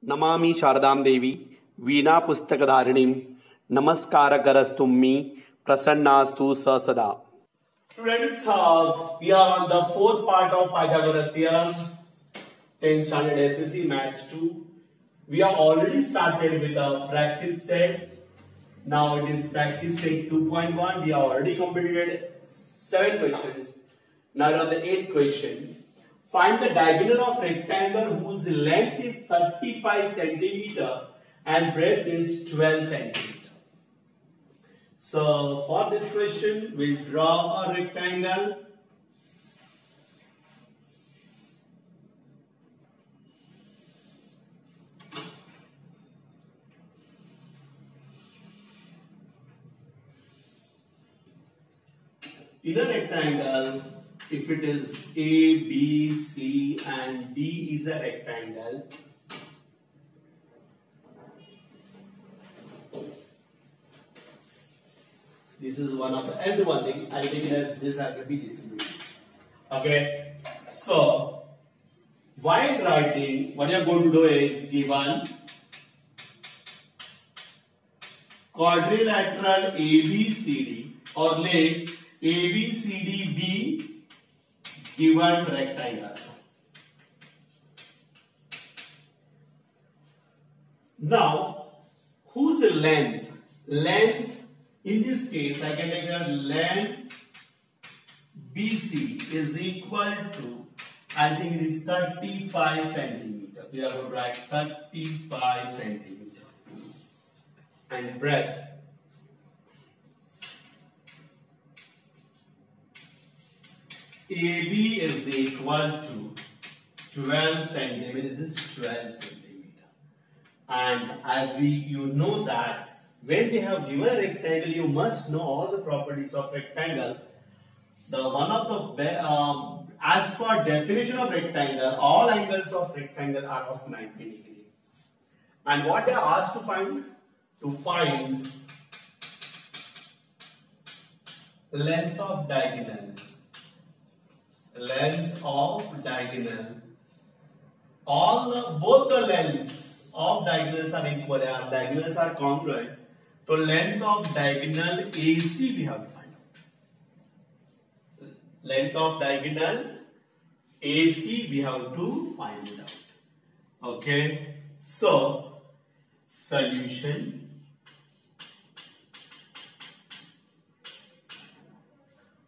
नमामि शारदां देवी वीणा पुस्तकधारिणीं नमस्कारकरस्तु मे प्रसन्नास्तु स सदा. Students, we are on the fourth part of Pythagoras theorem, 10th standard SSC Maths 2. We have already started with a practice set. Now it is practice set 2.1. We have already completed 7 questions. Now on the 8th question. Find the diagonal of rectangle whose length is 35 centimeter and breadth is 12 centimeter. So for this question, we'll draw a rectangle. In a rectangle, if it is A, B, C and D is a rectangle, this is one of the, and one thing, I'll take it as this has to be distributed. Okay, so while writing, what you are going to do is given quadrilateral ABCD or let ABCD be given rectangle. Now, whose length? Length, in this case, I can take a length BC is equal to, I think it is 35 centimeter. We are going to write 35 centimeter. And breadth. AB is equal to 12 centimeter. This is 12 centimeter. And as you know that when they have given a rectangle, you must know all the properties of rectangle. The one of the as per definition of rectangle, all angles of rectangle are of 90 degree. And what they are asked to find? To find length of diagonal. Length of diagonal. Both the lengths of diagonals are equal. Diagonals are congruent. So length of diagonal AC we have to find out. Length of diagonal AC we have to find it out. Okay. So solution.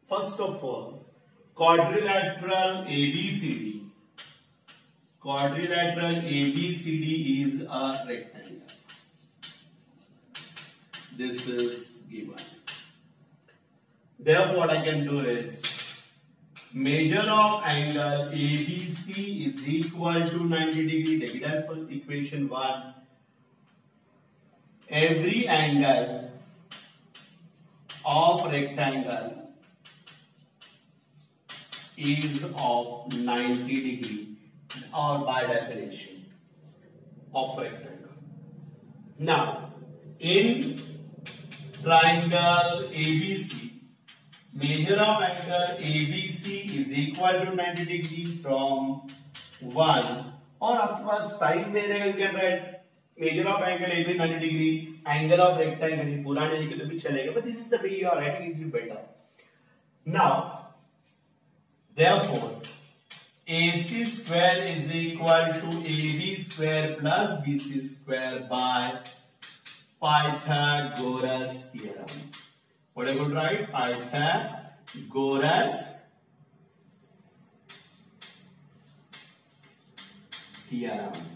First of all, quadrilateral ABCD. Quadrilateral ABCD is a rectangle. This is given. Therefore, what I can do is measure of angle ABC is equal to 90 degree. Take it as for equation 1. Every angle of rectangle is of 90 degree or by definition of rectangle. Now, in triangle ABC, measure of angle ABC is equal to 90 degree from 1 or upwards time there you can write measure of angle AB 90 degree, angle of rectangle purane likhe to bhi chalega, but this is the way you are writing it better. Now, therefore, AC square is equal to AB square plus BC square by Pythagoras theorem. What I could write? Pythagoras theorem.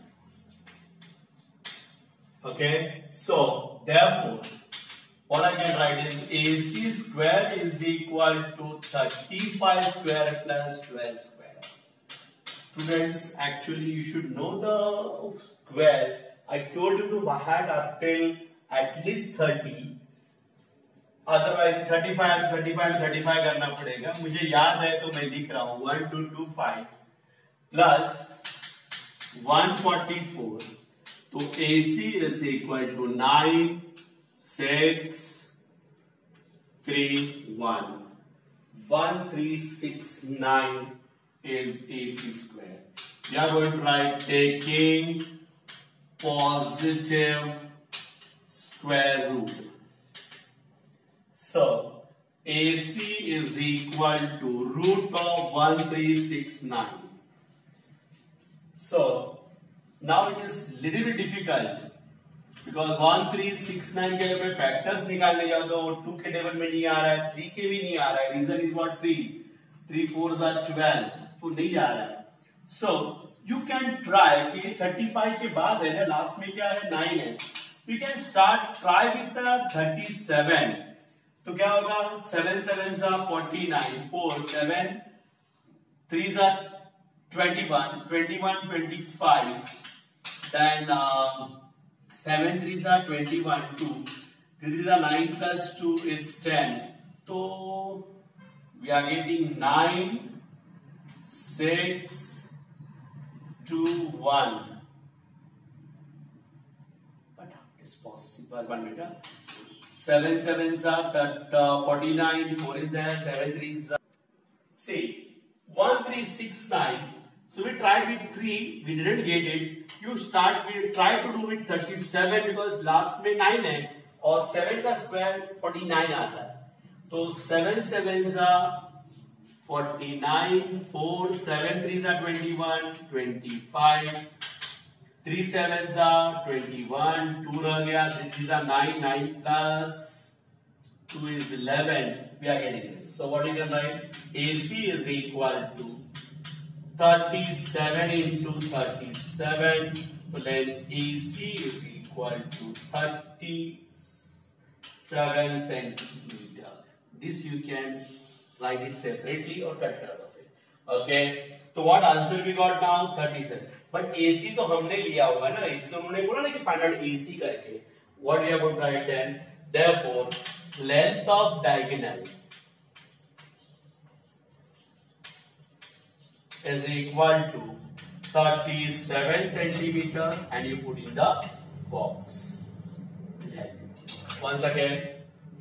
Okay. So, therefore, what I can write is AC square is equal to 35 square plus 12 square. Students, actually you should know the squares. I told you to by heart up till at least 30. Otherwise 35 करना पड़ेगा. मुझे याद है तो मैं लिख रहा हूँ 1225 plus 144. तो AC is equal to 9, 6, 3, 1. 1369 is AC square. We are going to write taking positive square root. So AC is equal to root of 1369. So now it is little bit difficult because 1369 के अगर factors निकालने जाओ तो 2 के table में नहीं आ रहा है, 3 के भी नहीं आ रहा है. Reason is what 3 4s are 12, तो नहीं आ रहा है. So you can try कि 35 के बाद है ना, लास्ट में क्या है 9 है. You can start try with the 37. तो क्या होगा 7 7s are 49, 4 7 3s are 21 21 25, then 7 3s are 21, 2 3 3s are 9 plus 2 is 10. So we are getting 9 6 2 1. But how it is possible? 1 minute. 7 7s are 49, 4 is there, 7 3s are. See 1369. So we tried with 3, we didn't get it. We try to do with 37 because last में 9 है और 7 का square 49 आता है. तो 7 7s are 49, 4 7 3s are 21, 25, 3 7s are 21, 2 रह गया, 3 are 9, 9 plus 2 is 11. We are getting this. So what you can write? AC is equal to 37 into 37. Then AC is equal to 37 centimeter. This you can write it separately or cut it out of it. Okay. So what answer we got now? 37. But AC तो हमने लिया होगा ना, इसलिए उन्होंने बोला ना कि find out AC करके. What we are going to write then? Therefore, length of diagonal is equal to 37 centimeter, and you put in the box. Once again,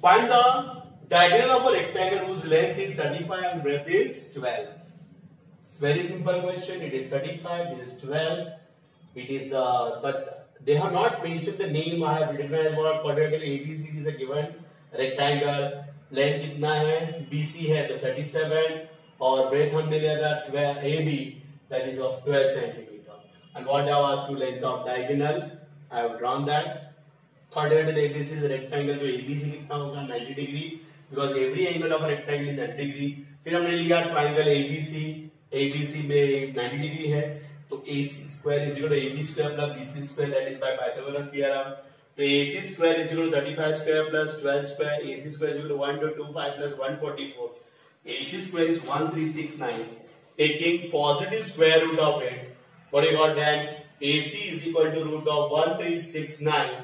find the diagonal of a rectangle whose length is 35 and breadth is 12. It's very simple question. It is 35, it is 12. It is but they have not mentioned the name. I have written as what quadrilateral ABC is a given rectangle. Length कितना है? BC है तो 37 और breadth हमने लिया था 12 AB, that is of 12 centimeter. And what I have asked to length of diagonal, I have drawn that. Quadrilateral ABC is a rectangle, तो ABC कितना होगा 90 degree because every angle of a rectangle is 90 degree. फिर हमने लिया triangle ABC, ABC में 90 degree है तो AC square is equal to AB square plus BC square, that is by Pythagoras theorem. तो AC square is equal to 35 square plus 12 square, AC square is equal to 1225 plus 144. AC square is 1369. Taking positive square root of it, what you got then? AC is equal to root of 1369.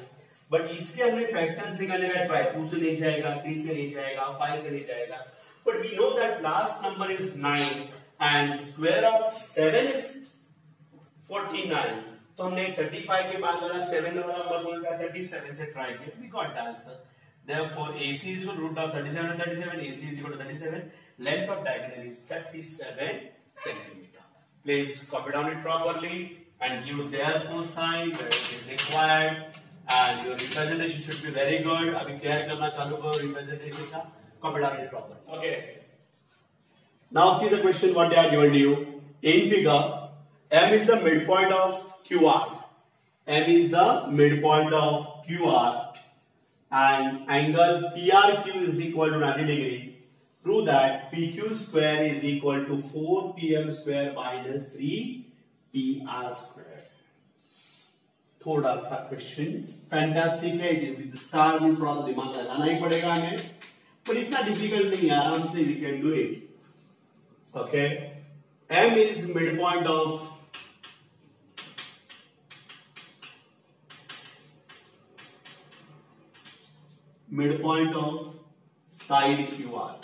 But इसके हमने factors निकालने का try, 2 से नहीं जाएगा, 3 से नहीं जाएगा, 5 से नहीं जाएगा. But we know that last number is 9 and square of 7 is 49. तो हमने 35 के बाद वाला 7 वाला नंबर कौन सा 37 से ट्राई किया, तो we got the answer. Therefore, AC is equal to root of 37 and 37. AC is equal to 37. Length of diagonal is 37 centimeter. Please copy down it properly and give therefore sign where it is required. And your representation should be very good. अभी क्या करना चालू करो representation का, copy down it properly. Okay. Now see the question what they are given to you. In figure, M is the midpoint of QR. M is the midpoint of QR. And angle PRQ is equal to 90 degree. Prove that PQ square is equal to 4PM square minus 3PR square. थोड़ा सा question fantastic है. It is with star में थोड़ा सा दिमाग लगाना ही पड़ेगा हमें, पर इतना डिफिकल्ट नहीं, आराम से we can do it. Okay. M is midpoint of side QR.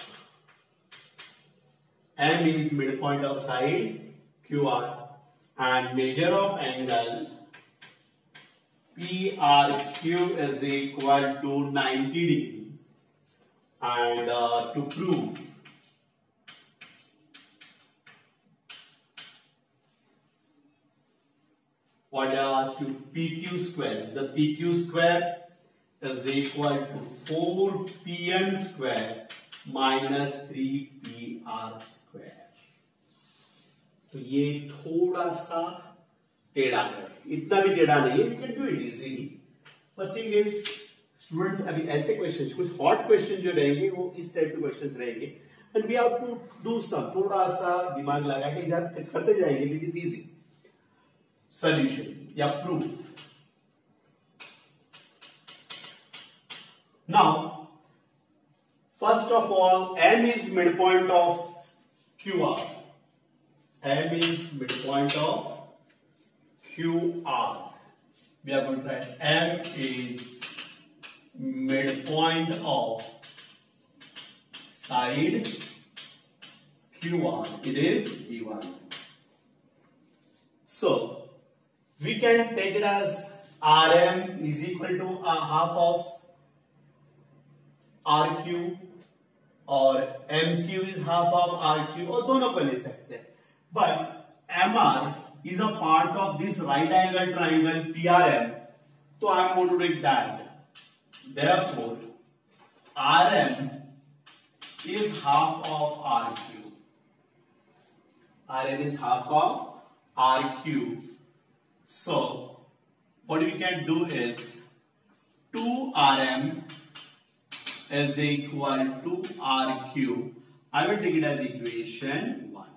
M is midpoint of side QR and measure of angle PRQ is equal to 90 degree. And to prove what I asked you, PQ square. The PQ square is equal to 4PM square minus 3PR square. तो ये थोड़ा सा टेढ़ा है, इतना भी टेढ़ा नहीं है, we can do it easily. But thing is, students अभी ऐसे क्वेश्चन, कुछ हॉट क्वेश्चन जो रहेंगे वो इस टाइप के क्वेश्चन रहेंगे, and we have to do some, थोड़ा सा दिमाग लगा के याद करते जाएंगे. It is easy. सॉल्यूशन या proof. Now first of all, M is midpoint of QR. M is midpoint of QR. We are going to write M is midpoint of side QR. It is B1. So we can take it as RM is equal to a half of RQ और MQ is half of RQ, और दोनों को ले सकते हैं. But MR is a part of this right angle triangle PRM, so I am going to take that. Therefore, RM is half of RQ. RM is half of RQ. So, what we can do is 2RM is equal to RQ. I will take it as equation 1.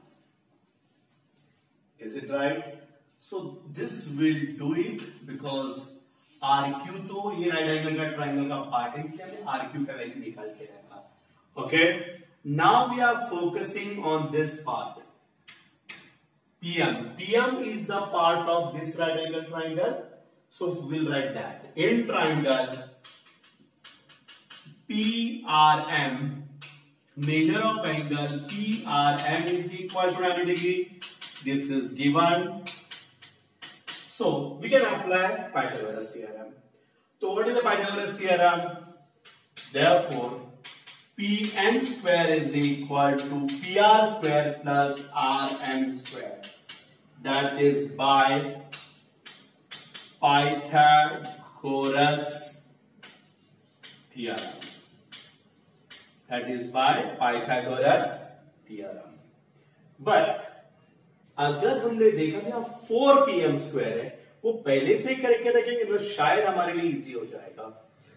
Is it right? So, this will do it because RQ तो ये right angle का triangle का part है, इसलिए हमने RQ का value निकाल के रखा. Okay. Now we are focusing on this part. PM. PM is the part of this right angle triangle. So we'll write that. In triangle PRM, measure of angle PRM is equal to 90 degree. This is given. So we can apply Pythagoras theorem. So what is the Pythagoras theorem? Therefore, Pn square is equal to PR square plus Rm square. That is by Pythagoras theorem. That is by Pythagoras theorem. But अगर हमने देखा कि 4PM square है, वो पहले से ही करके रखेंगे तो शायद हमारे लिए इजी हो जाएगा.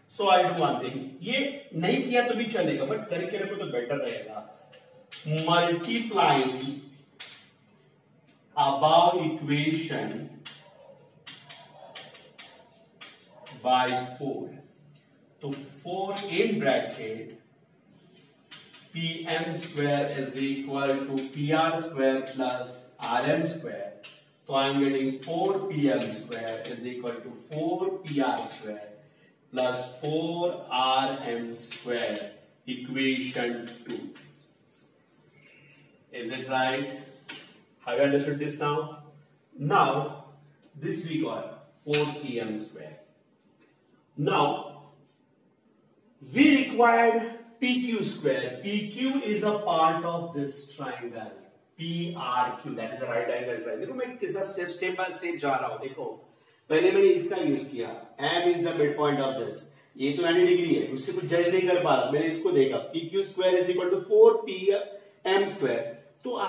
सो आई डू वन थिंग, ये नहीं किया तो भी चलेगा, बट करके रखो तो बेटर रहेगा. Multiplying above equation by 4. तो 4 in bracket PM square is equal to PR square plus RM square. So I am getting 4PM square is equal to 4PR square plus 4RM square, equation 2. Is it right? Have you understood this now? Now, this we got 4PM square. Now, we required PQ square. PQ is a part of this triangle. PRQ, that is a right angle triangle. देखो मैं किस step by step जा रहा हूँ. देखो पहले मैंने इसका यूज किया. M is the midpoint of this. ये तो 90 डिग्री है, उससे कुछ जज नहीं कर पा रहा. मैंने इसको देखा. PQ square is equal to 4PM square. तो I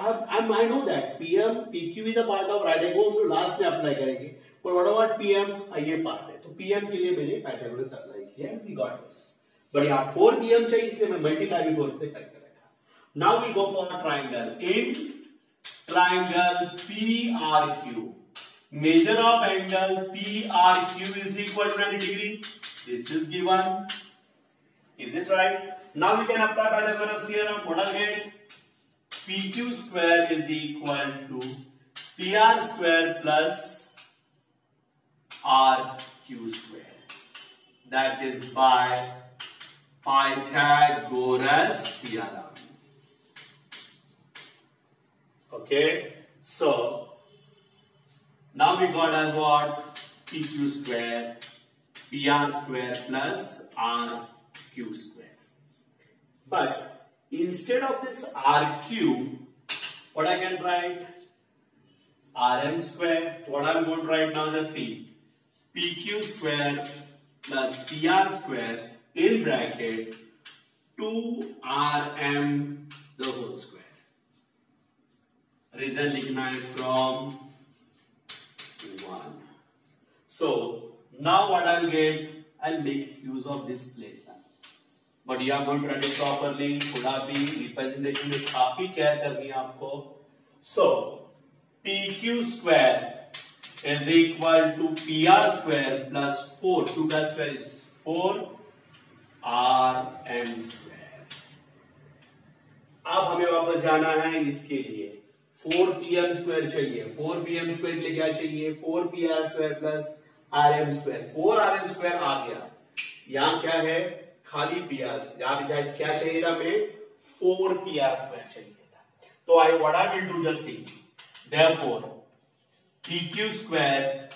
know that PQ is a part of right angle. हम लोग लास्ट में अप्लाई करेंगे. But what about PM? ये पार्ट है. तो PM के लिए मैंने Pythagoras अप्लाई किया. We got this. But यहाँ 4PM चाहिए, इसलिए मैं मल्टीप्लाई भी 4 से करके रखा. Now we go for a triangle. In triangle PRQ, measure of angle PRQ is equal to 90 degree. This is given. Is it right? Now we can apply Pythagoras theorem. What I'll get? PQ square is equal to PR square plus RQ square. That is by Pythagoras theorem. Okay, so now we got as what? PQ square, PR square plus RQ square. But instead of this RQ, what I can write? rm square. What I'm going to write now, just see, pq square plus pr square in bracket 2rm the whole square. Reason लिखना है from 1. So now what I'll get, I'll make use of this place. But you are going to write it properly. थोड़ा भी representation में काफी care करनी है आपको. So pq square is equal to pr square plus 4. 2 का square is 4 rm square. अब हमें वापस जाना है इसके लिए. 4pm square चाहिए. 4pm square के लिए क्या चाहिए? 4pr square plus rm square. 4rm square आ गया. यहाँ क्या है? खाली pr. यहाँ क्या चाहिए था? हमें 4pr square चाहिए था. तो what I will do, just see. Therefore, pq square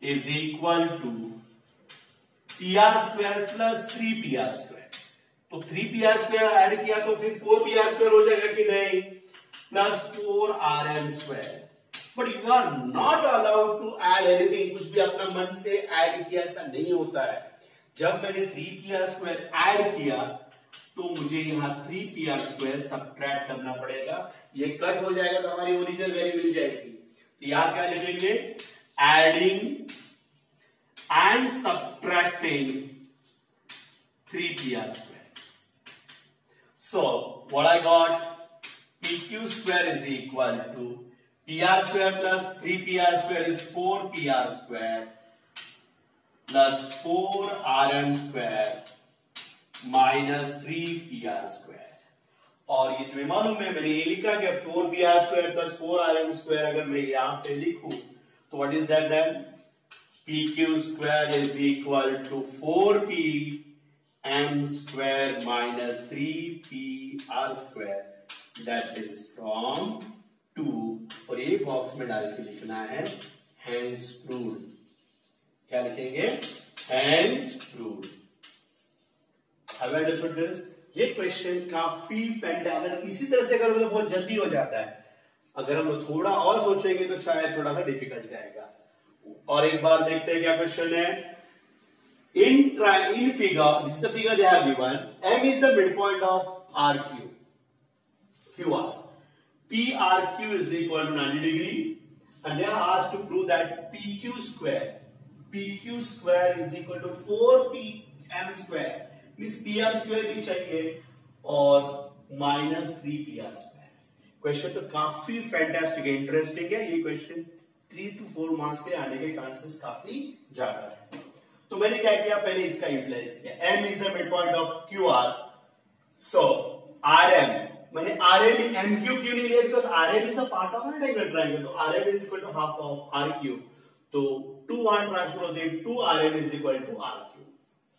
is equal to pr square plus 3pr square. तो 3pr square ऐड किया तो फिर 4pr square हो जाएगा कि नहीं? Plus 4rm square. But you are not allowed to add anything. कुछ भी अपना मन से ऐड किया ऐसा नहीं होता है. जब मैंने 3pr square ऐड किया तो मुझे यहाँ 3pr square सब्ट्रैक्ट करना पड़ेगा. ये कट हो जाएगा तो हमारी ओरिजिनल वैल्यू मिल जाएगी. तो यहाँ क्या लिखेंगे? Adding and subtracting 3pr square. So what I got? pq square is equal to pr square plus 3pr square is 4pr square plus 4rm square minus 3pr square. और ये तुम्हें मालूम है, मैंने ये लिखा कि 4pr square plus 4rm square अगर मैं यहाँ पे लिखूं तो what is that then? pq square is equal to 4pm square minus 3pr square. That is from 2. और ये बॉक्स में डाल के लिखना है hence proved. क्या लिखेंगे? hence proved. Have you understood this? ये क्वेश्चन काफी फैंटा. अगर इसी तरह से करोगे तो बहुत जल्दी हो जाता है. अगर हम लोग थोड़ा और सोचेंगे तो शायद थोड़ा सा डिफिकल्ट जाएगा. और एक बार देखते हैं क्या क्वेश्चन है. In figure, this is the figure they have given. M is the midpoint of RQ. QR. PRQ is equal to 90 degree, and they are asked to prove that PQ square is equal to 4pm square. Means pm square भी चाहिए और minus 3pr square. Question तो काफी fantastic है, interesting है. ये question 3 to 4 marks के आने के चांसेस काफी ज्यादा है. तो मैंने क्या किया? पहले इसका यूटिलाइज किया. M is the midpoint of QR. So RM, मैंने RM MQ क्यों नहीं लिया? Because RM is a part of right angle triangle. तो RM is equal to half of RQ. तो 2 ट्रांसफर होते हैं, 2RM is equal to RQ.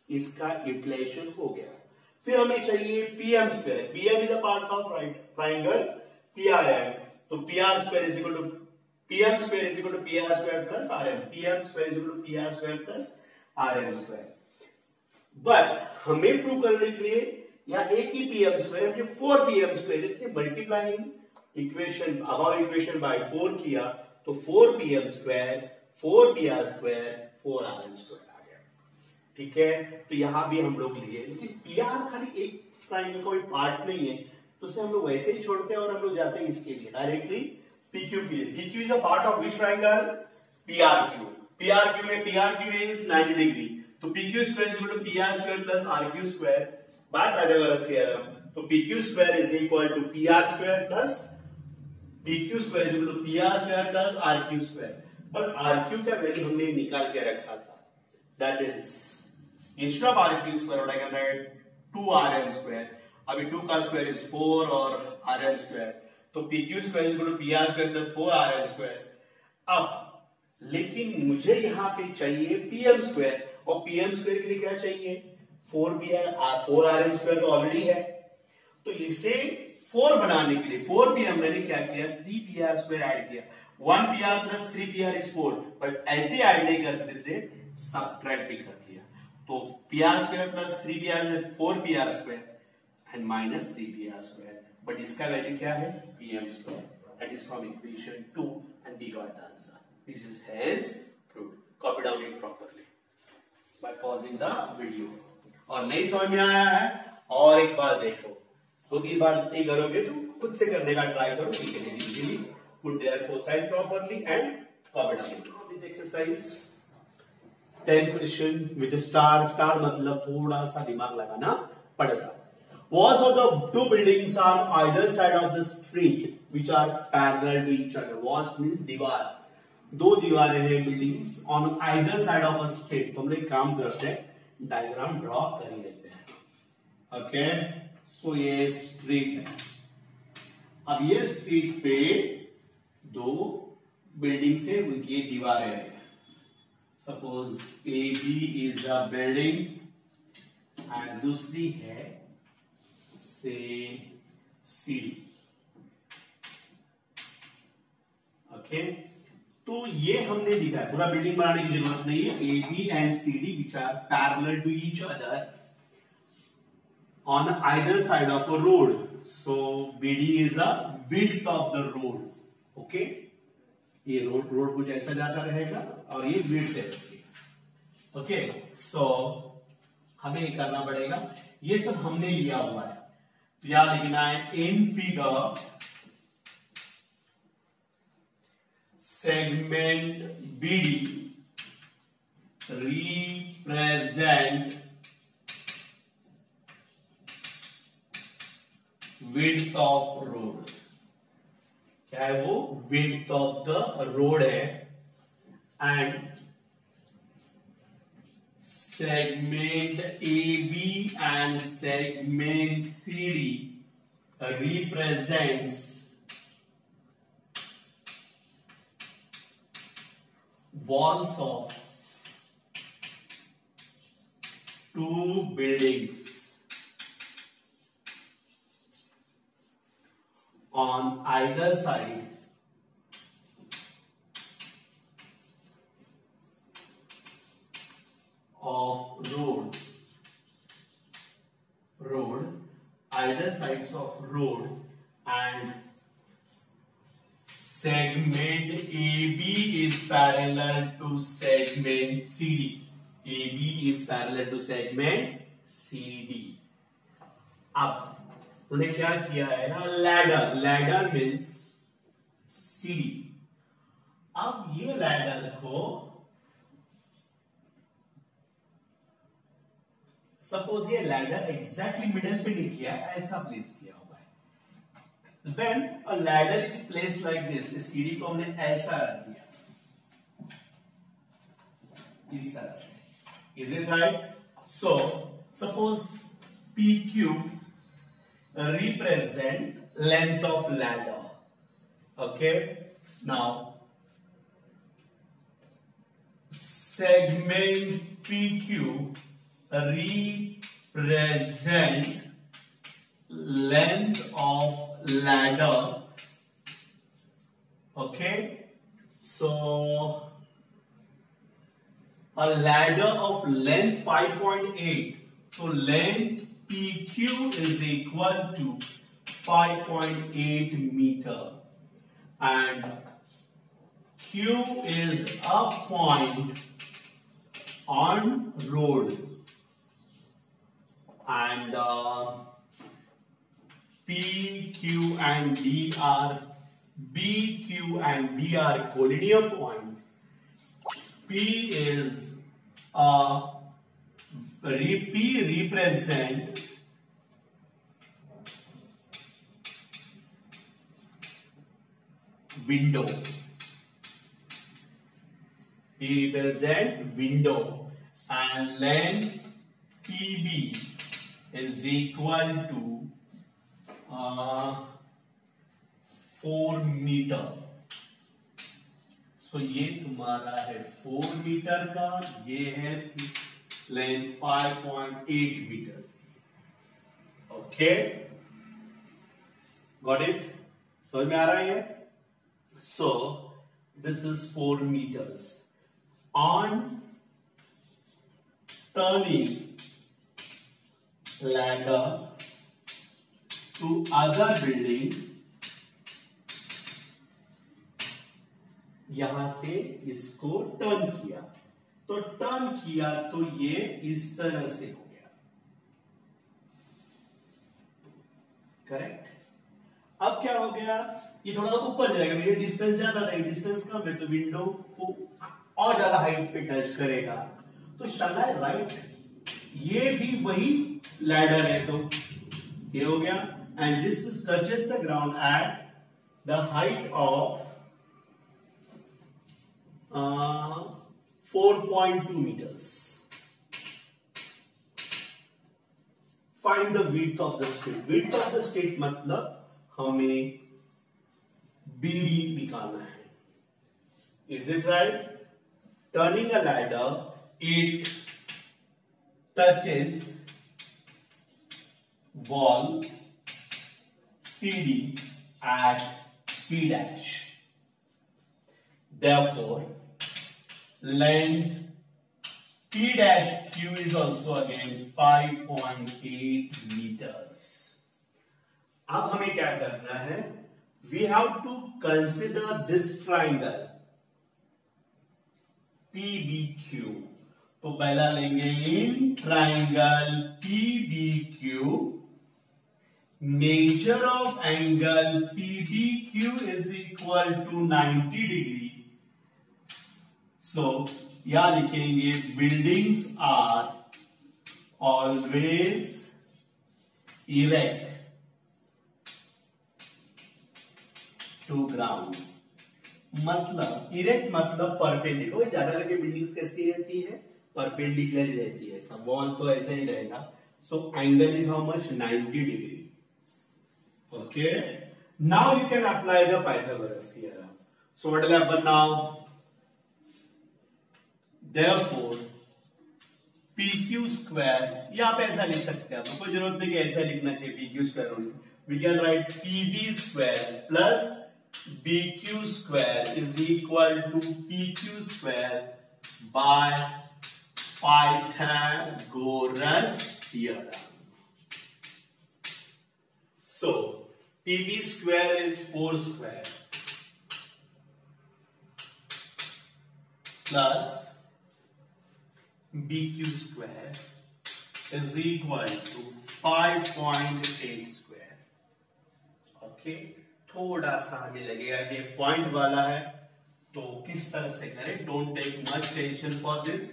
इसका utilization हो गया. फिर हमें चाहिए PM square. PM is a part of right triangle PRM. तो PR square is equal to PM square is equal to PR square plus RM. PM square is equal to PR square plus RM square. But हमें prove करने के लिए या एक ही pm square हमने 4pm square से multiplying equation above equation by 4 किया तो 4pm square 4pr square 4rm square आ गया. ठीक है. तो यहां भी हम लोग लिए, लेकिन pr खाली एक ट्रायंगल का कोई पार्ट नहीं है तो उसे हम लोग वैसे ही छोड़ते हैं और हम लोग जाते हैं इसके लिए डायरेक्टली pq के लिए. pq is a part of which triangle? prq. prq में prq इज 90 डिग्री. तो pq square is equal to pr square plus rq square by Pythagoras theorem. तो pq square is equal to pr square plus pq square is equal to pr square plus rq square. But rq का value हमने निकाल के रखा था. That is instead of rq square what I can write 2rm square. अभी 2 का square is 4 और rm square. तो pq square is equal to pr square plus 4rm square. अब लेकिन मुझे यहाँ पे चाहिए pm square और pm square के लिए क्या चाहिए? 4rm स्क्वायर तो ऑलरेडी है. तो इसे 4 बनाने के लिए 4pm मैंने क्या किया? 3pr स्क्वायर ऐड किया. 1pr plus 3pr is 4. But ऐसे ऐड नहीं कर सकते थे, सब्ट्रैक्ट भी कर दिया. तो pr square plus 3pr 4pr square and minus 3pr square. But इसका वैल्यू क्या है? pm square. That is from equation 2 and we got that. This is hence proved. Copy down it properly by pausing the video. और नहीं समझ में आया है और एक बार देखो, दो तीन बार नहीं करोगे तो खुद से करने का ट्राई करो. ठीक है, easily put their foci properly and copy down it. This exercise 10 question with star. Star मतलब थोड़ा सा दिमाग लगाना पड़ेगा. Walls of the two buildings on either side of the street which are parallel to each other. Walls means दीवार. दो दीवारें हैं buildings on either side of a street. तो हम लोग काम करते हैं, डायग्राम ड्रॉ कर ही लेते हैं. ओके, सो ये स्ट्रीट है. अब ये स्ट्रीट पे दो बिल्डिंग से उनकी दीवारें हैं. Suppose A B is a building and दूसरी है से सी. ओके, तो ये हमने दिखा है. पूरा बिल्डिंग बनाने की जरूरत नहीं है. A B and C D which are parallel to each other on either side of a road. So BD is a width of the road. Okay, ये रोड कुछ ऐसा जाता रहेगा और ये विड्थ है इसकी. ओके, सो हमें ये करना पड़ेगा. ये सब हमने लिया हुआ है. क्या लिखना है? In figure segment BD represent width of road. क्या है वो? width of the road है. and segment AB and segment CD represents walls of two buildings on either side of road, either sides of road, and segment AB is parallel to segment CD. AB is parallel to segment CD. अब उन्होंने क्या किया है ना? Ladder means CD. अब ये ladder को suppose ये लैडर एग्जैक्टली मिडिल पे नहीं किया, ऐसा प्लेस किया हुआ है. When a ladder is placed like this, सीढ़ी को हमने ऐसा रख दिया इस तरह से. Is it right? So suppose PQ represent length of ladder. Okay, now segment PQ represent length of ladder. Okay, so a ladder of length 5.8. so length PQ is equal to 5.8 meter and Q is a point on road and PQ and D are BQ and D are collinear points. P is P represent window. P represent window and length PB is equal to 4 metre. So ये तुम्हारा है 4 metre का, ये है length 5.8 metre. Okay, got it? समझ में आ रहा है? So this is 4 meters. On turning ladder to other building, यहां से इसको टर्न किया, तो टर्न किया तो ये इस तरह से हो गया, करेक्ट। अब क्या हो गया, ये थोड़ा सा ऊपर जाएगा, मेरे डिस्टेंस ज्यादा था, डिस्टेंस कम है तो विंडो को और ज्यादा हाइट पे टच करेगा, तो शैल आई राइट ये भी वही लैडर है, तो ये हो गया, and this touches the ground at the height of 4.2 meters. Find the width of the stick. Width of the stick मतलब हमें BD निकालना है. Is it right? Turning a ladder, it touches wall CD at P dash. Therefore, length P dash Q is also again 5.8 meters. अब हमें क्या करना है? We have to consider this triangle PBQ. तो पहला लेंगे in triangle PBQ. Measure of angle PBQ is equal to 90 degree. So, यहां लिखेंगे buildings are always erect to ground. मतलब इरेक्ट मतलब परपेंडिकुलर, ज्यादा लगे बिल्डिंग कैसी रहती है, परपेंडिकुलर रहती है, सब वॉल तो ऐसा ही रहेगा. So angle is how much, 90 degree. Okay, now you can apply the Pythagoras theorem. So what will happen now? Therefore, PQ square, यहां पे ऐसा लिख सकते हैं, आपको जरूरत नहीं कि ऐसा लिखना चाहिए PQ square only. We can write PB square plus BQ square is equal to PQ square by Pythagoras theorem. So, PB square is 4 square plus BQ square is equal to 5.8 square. Okay, थोड़ा सा हमें लगेगा कि point वाला है, तो किस तरह से करें? Don't take much tension for this.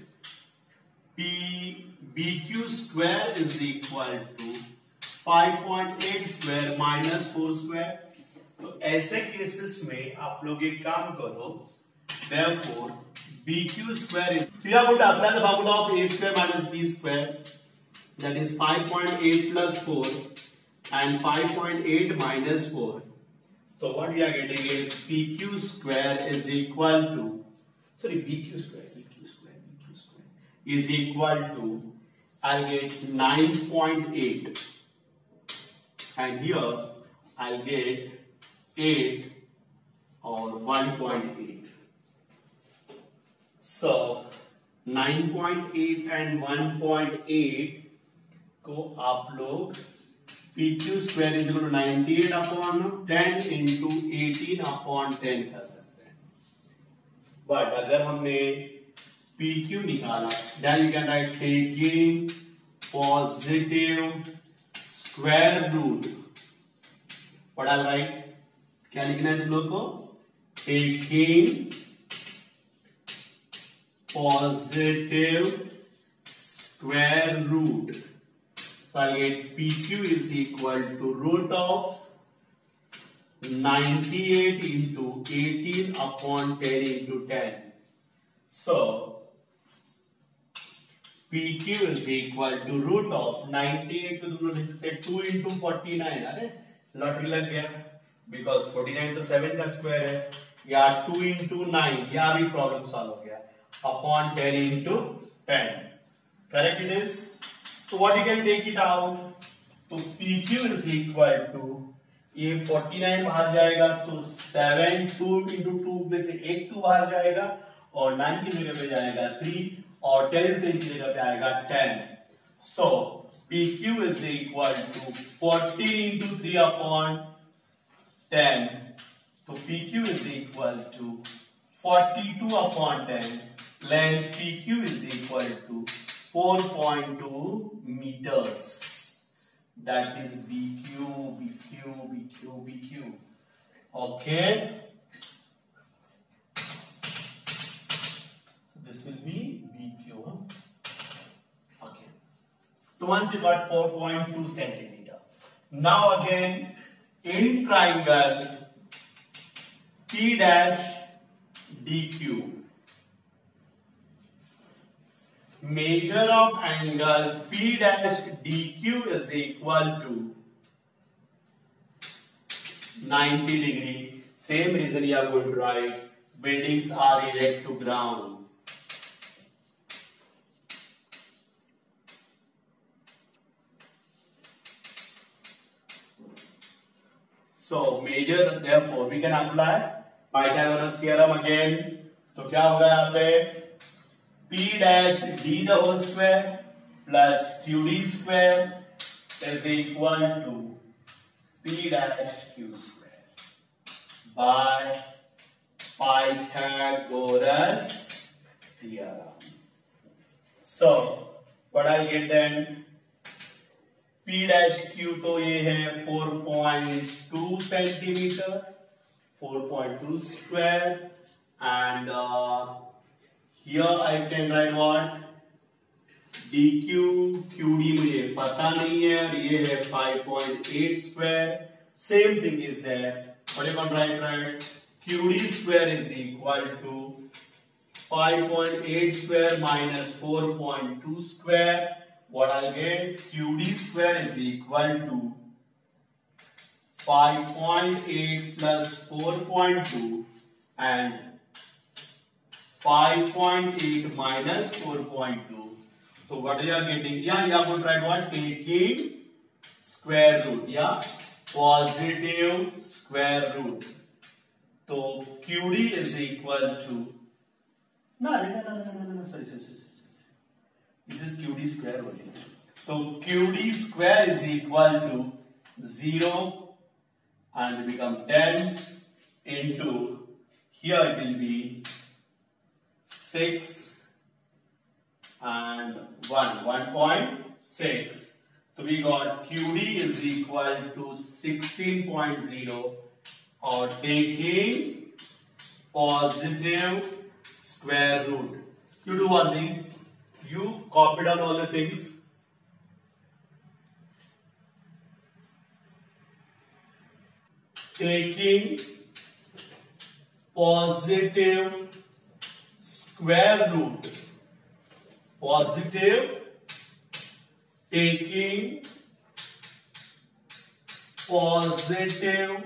BQ square is equal to 5.8 square minus 4 square. तो ऐसे केसेस में आप लोग एक काम करो, therefore BQ square is, you have to apply the formula of A square minus B square, that is 5.8 plus 4 and 5.8 minus 4. So what we are getting is PQ square is equal to, sorry, BQ square is equal to, I'll get 9.8 and here I'll get 8 or 1.8. So 9.8 and 1.8 को आप लोग PQ square is equal to 98 upon 10 into 18 upon 10 कर सकते हैं. But अगर हमने PQ निकाला, then we can write taking positive square root. What I'll write? क्या लिखना है तुम लोग को? Taking positive square root. So I'll get PQ is equal to root of 98 into 18 upon 10 into 10. So PQ is equal to root of 98 को तुम लोग लिख सकते 2 into 49. अरे लॉटरी लग गया, because 49 तो 7 का स्क्वायर है, या 2 into 9, या भी प्रॉब्लम सॉल्व हो गया, upon 10 into 10. Correct it is? So what you can take it out? तो PQ is equal to, ये 49 बाहर जाएगा तो 7 2 into 2 में से एक 2 बाहर जाएगा और 9 की जगह पे जाएगा 3 और 10 की जगह पे आएगा 10. So PQ is equal to 40 into 3 upon 10. तो PQ is equal to 42 upon 10. Length PQ is equal to 4.2 meters. That is BQ, BQ, BQ, BQ. Okay. So this will be BQ. Okay. So once you got 4.2 centimeter. Now again, in triangle P dash DQ. Measure of angle P dash DQ is equal to 90 degree. Same reason you are going to write. Buildings are erect to ground. So measure, therefore we can apply Pythagoras theorem again. तो क्या होगा यहाँ पे P dash D the whole square plus QD square is equal to P dash Q square by Pythagoras theorem. So what I'll get then? P dash Q तो ये है 4.2 centimetre, 4.2 square, and here I can write what? DQ, QD मुझे पता नहीं है, ये है 5.8 square. Same thing is there. What you can write? QD square is equal to 5.8 square minus 4.2 square. What I'll get? QD square is equal to 5.8 plus 4.2 and 5.8 minus 4.2. So what you are getting? Yeah, you are going to write what? Taking square root. Yeah, positive square root. So QD is equal to no, sorry. This is QD square only. So QD square is equal to 0 and become 10 into here it will be 6 and 1.6. So we got QD is equal to 16.0 or taking positive square root. You do one thing. You copy down all the things. Taking positive square root. Positive. Taking positive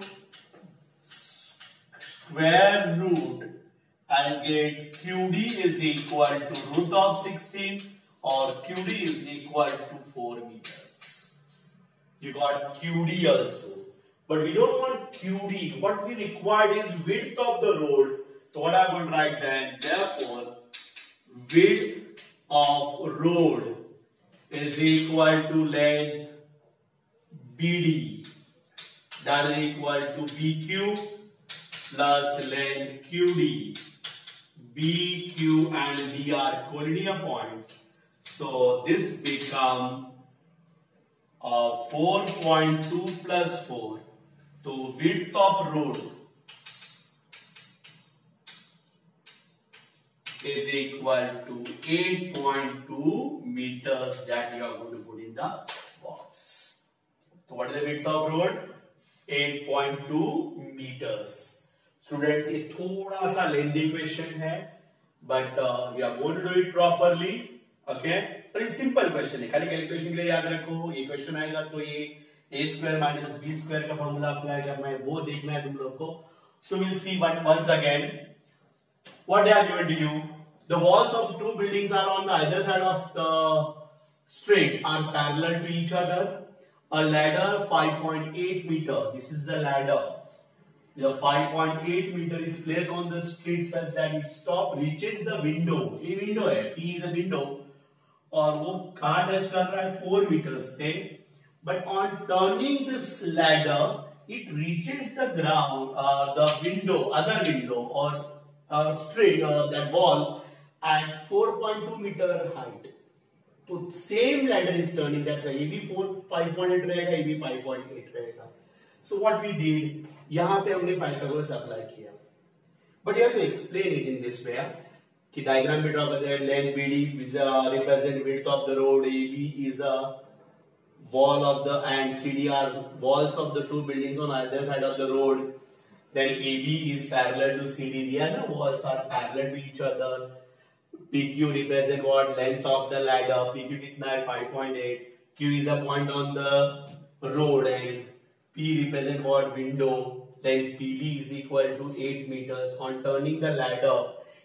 square root. I'll get QD is equal to root of 16 or QD is equal to 4 meters. You got QD also. But we don't want QD. What we require is width of the road. So what I'm going to write then? Therefore, width of road is equal to length BD. That is equal to BQ plus length QD. B, Q and D are collinear points. So this become 4.2 plus 4. So width of road is equal to 8.2 meters that you are going to put in the box. So what is the width of road? 8.2 meters. Students, ये थोड़ा सा lengthy question है, but we are going to do it properly, okay? पर ये simple question है, खाली calculation के लिए याद रखो. ये क्वेश्चन आएगा तो ये a square minus b square का फॉर्मूला अप्लाई करना है, वो देखना है तुम लोग को. So we'll see once again what they are given to you. The walls of two buildings are on the either side of the street are parallel to each other. A ladder 5.8 meter. This is the ladder. The 5.8 meter is placed on the street such that its top reaches the window. ये window है, P is a window, और वो कहाँ touch कर रहा है 4 meters पे. But on turning this ladder, it reaches the ground, the window, other window, or that wall at 4.2 meter height. तो same ladder is turning, that's why ये भी 5.8 रहेगा, ये भी 5.8 रहेगा. सो व्हाट वी डिड, यहां पे हमने पाइथागोरस अप्लाई किया. But you have to explain it in this way कि डायग्राम में ड्रॉ कर दिया. Length BD represent width of the road, AB is a wall of the and CD are walls of the two buildings on either side of the road. Then AB is parallel to CD. The other walls are parallel to each other. PQ represent what? Length of the ladder. PQ कितना है? 5.8. Q is the point on the road and P represent what? Window. Then PB is equal to 8 meters. On turning the ladder,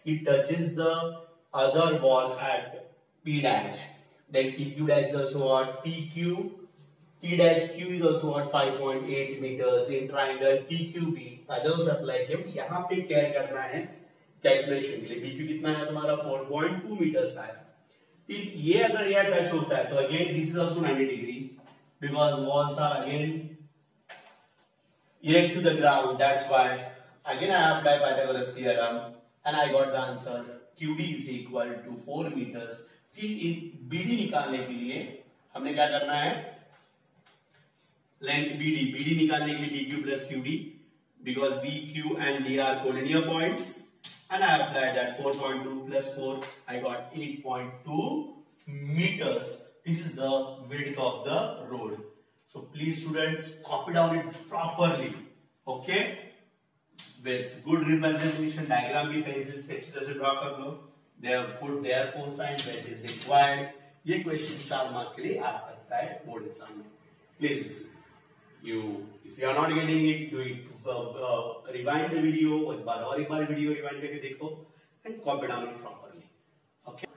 it touches the other wall at P dash. Then PQ dash is also what? PQ. P dash Q is also what? 5.8 meters in triangle PQB. Others apply किया. यहाँ पे क्या करना है calculation के लिए? BQ कितना है तुम्हारा? 4.2 meters का है. फिर ये अगर यह टच होता है तो again this is also 90 degree because walls are again erect to the ground. That's why again I apply Pythagoras theorem and I got the answer. QB is equal to 4 meters. फिर BD निकालने के लिए हमने क्या करना है? Length BD निकालने के लिए BQ plus QD because BQ and D are collinear points and I applied that 4.2 plus 4 I got 8.2 meters. This is the width of the road. So please students copy down it properly, okay, with good representation. Diagram भी pencil से अच्छी तरह से draw कर लो. They have put their foresight when it is required. ये question 4 mark के लिए आ सकता है बोर्ड एग्जाम में. Please if you are not getting it, do it, rewind the video, एक बार वीडियो रिवाइंड करके देखो and copy down it properly. Okay,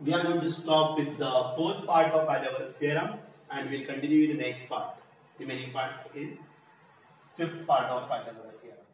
we are going to stop with the fourth part of Pythagoras theorem and we'll continue with the next part. Remaining part is fifth part of Pythagoras theorem.